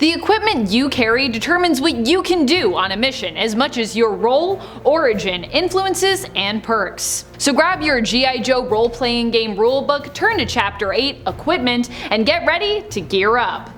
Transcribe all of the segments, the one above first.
The equipment you carry determines what you can do on a mission as much as your role, origin, influences, and perks. So grab your G.I. Joe role-playing game rulebook, turn to Chapter 8, Equipment, and get ready to gear up.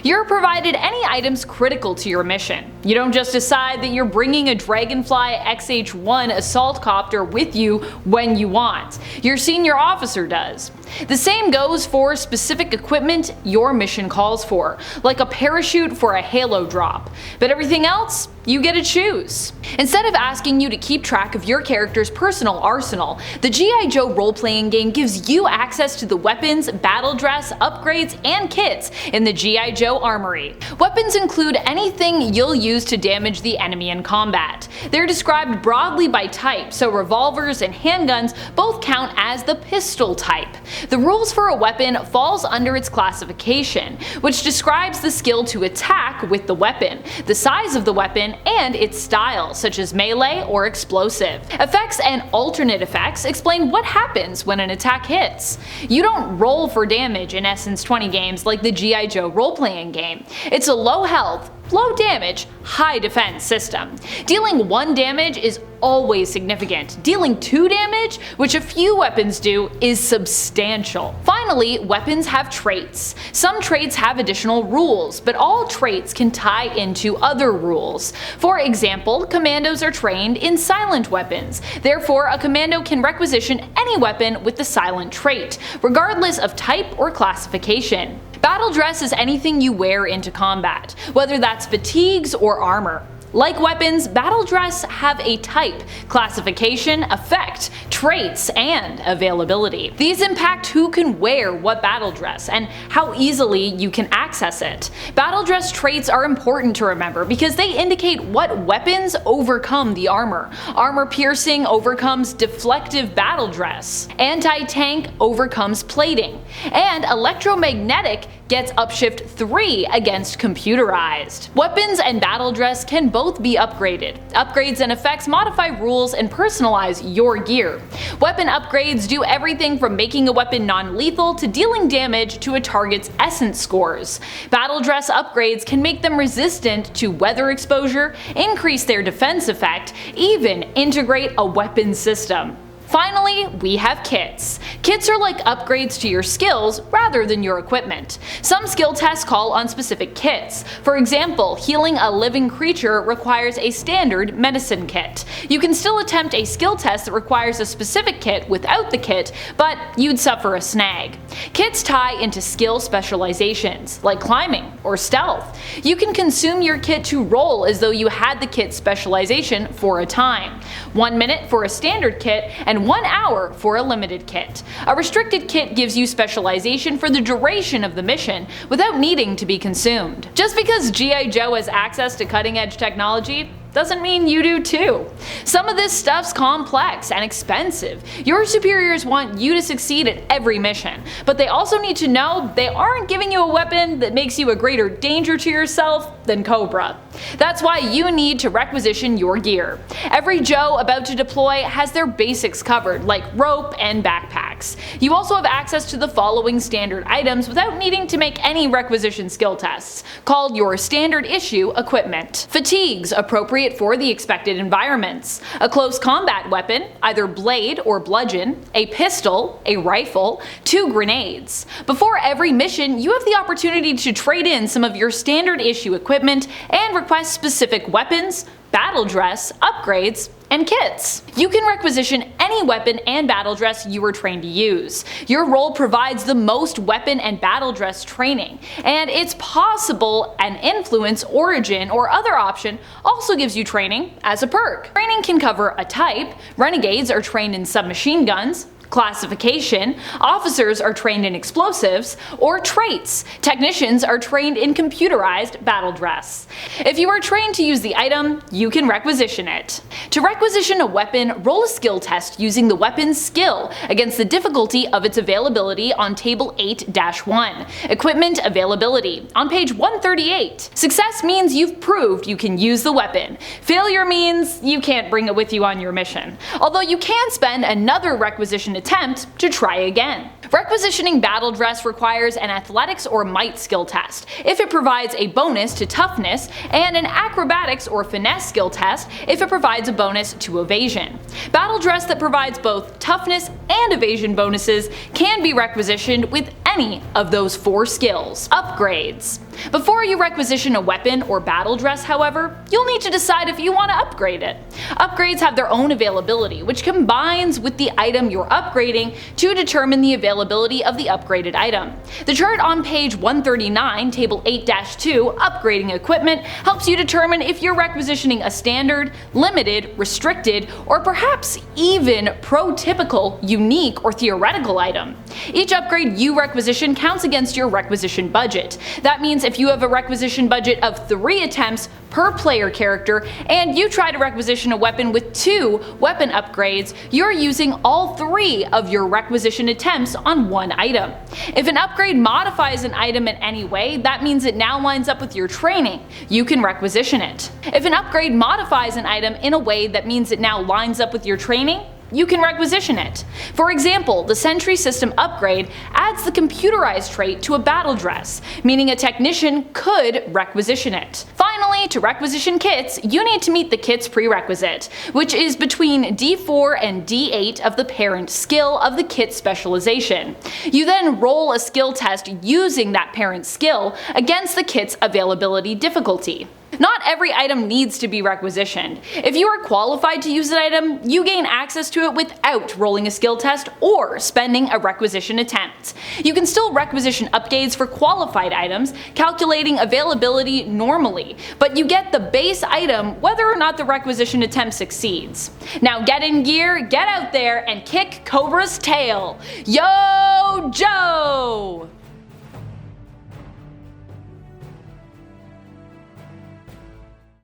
You're provided any items critical to your mission. You don't just decide that you're bringing a Dragonfly XH-1 assault copter with you when you want. Your senior officer does. The same goes for specific equipment your mission calls for, like a parachute for a halo drop. But everything else, you get to choose. Instead of asking you to keep track of your character's personal arsenal, the G.I. Joe role-playing game gives you access to the weapons, battle dress, upgrades, and kits in the G.I. Joe Armory. Weapons include anything you'll use to damage the enemy in combat. They're described broadly by type, so revolvers and handguns both count as the pistol type. The rules for a weapon falls under its classification, which describes the skill to attack with the weapon, the size of the weapon, and its style, such as melee or explosive. Effects and alternate effects explain what happens when an attack hits. You don't roll for damage in Essence 20 games like the G.I. Joe role-playing game. It's a low health, low damage, high defense system. Dealing 1 damage is always significant. Dealing 2 damage, which a few weapons do, is substantial. Finally, weapons have traits. Some traits have additional rules, but all traits can tie into other rules. For example, commandos are trained in silent weapons. Therefore, a commando can requisition any weapon with the silent trait, regardless of type or classification. Battle dress is anything you wear into combat, whether that's fatigues or armor. Like weapons, battle dress have a type, classification, effect, traits, and availability. These impact who can wear what battle dress and how easily you can access it. Battle dress traits are important to remember because they indicate what weapons overcome the armor. Armor piercing overcomes deflective battle dress. Anti-tank overcomes plating. And electromagnetic gets upshift 3 against computerized. Weapons and battle dress can both be upgraded. Upgrades and effects modify rules and personalize your gear. Weapon upgrades do everything from making a weapon non-lethal to dealing damage to a target's essence scores. Battle dress upgrades can make them resistant to weather exposure, increase their defense effect, even integrate a weapon system. Finally, we have kits. Kits are like upgrades to your skills rather than your equipment. Some skill tests call on specific kits. For example, healing a living creature requires a standard medicine kit. You can still attempt a skill test that requires a specific kit without the kit, but you'd suffer a snag. Kits tie into skill specializations, like climbing or stealth. You can consume your kit to roll as though you had the kit specialization for a time. 1 minute for a standard kit and 1 hour for a limited kit. A restricted kit gives you specialization for the duration of the mission without needing to be consumed. Just because G.I. Joe has access to cutting-edge technology doesn't mean you do too. Some of this stuff's complex and expensive. Your superiors want you to succeed at every mission, but they also need to know they aren't giving you a weapon that makes you a greater danger to yourself than Cobra. That's why you need to requisition your gear. Every Joe about to deploy has their basics covered, like rope and backpacks. You also have access to the following standard items without needing to make any requisition skill tests, called your standard issue equipment. Fatigues, appropriate for the expected environments. A close combat weapon, either blade or bludgeon, a pistol, a rifle, 2 grenades. Before every mission, you have the opportunity to trade in some of your standard issue equipment and request specific weapons, battle dress, upgrades, and kits. You can requisition any weapon and battle dress you were trained to use. Your role provides the most weapon and battle dress training, and it's possible an influence, origin, or other option also gives you training as a perk. Training can cover a type. Renegades are trained in submachine guns. Classification, officers are trained in explosives, or traits, technicians are trained in computerized battle dress. If you are trained to use the item, you can requisition it. To requisition a weapon, roll a skill test using the weapon's skill against the difficulty of its availability on table 8-1, equipment availability, on page 138. Success means you've proved you can use the weapon. Failure means you can't bring it with you on your mission, although you can spend another requisition attempt to try again. Requisitioning Battledress requires an athletics or might skill test if it provides a bonus to toughness, and an acrobatics or finesse skill test if it provides a bonus to evasion. Battledress that provides both toughness and evasion bonuses can be requisitioned with any of those 4 skills. Upgrades. Before you requisition a weapon or battledress, however, you'll need to decide if you want to upgrade it. Upgrades have their own availability, which combines with the item you're upgrading to determine the availability of the upgraded item. The chart on page 139, table 8-2, upgrading equipment, helps you determine if you're requisitioning a standard, limited, restricted, or perhaps even prototypical, unique, or theoretical item. Each upgrade you requisition counts against your requisition budget. That means if you have a requisition budget of 3 attempts per player character and you try to requisition a weapon with 2 weapon upgrades, you're using all 3 of your requisition attempts on one item. If an upgrade modifies an item in any way, that means it now lines up with your training. You can requisition it. If an upgrade modifies an item in a way that means it now lines up with your training, you can requisition it. For example, the Sentry System upgrade adds the computerized trait to a battledress, meaning a technician could requisition it. Finally, to requisition kits, you need to meet the kit's prerequisite, which is between D4 and D8 of the parent skill of the kit specialization. You then roll a skill test using that parent skill against the kit's availability difficulty. Not every item needs to be requisitioned. If you are qualified to use an item, you gain access to it without rolling a skill test or spending a requisition attempt. You can still requisition upgrades for qualified items, calculating availability normally, but you get the base item whether or not the requisition attempt succeeds. Now get in gear, get out there, and kick Cobra's tail. Yo, Joe!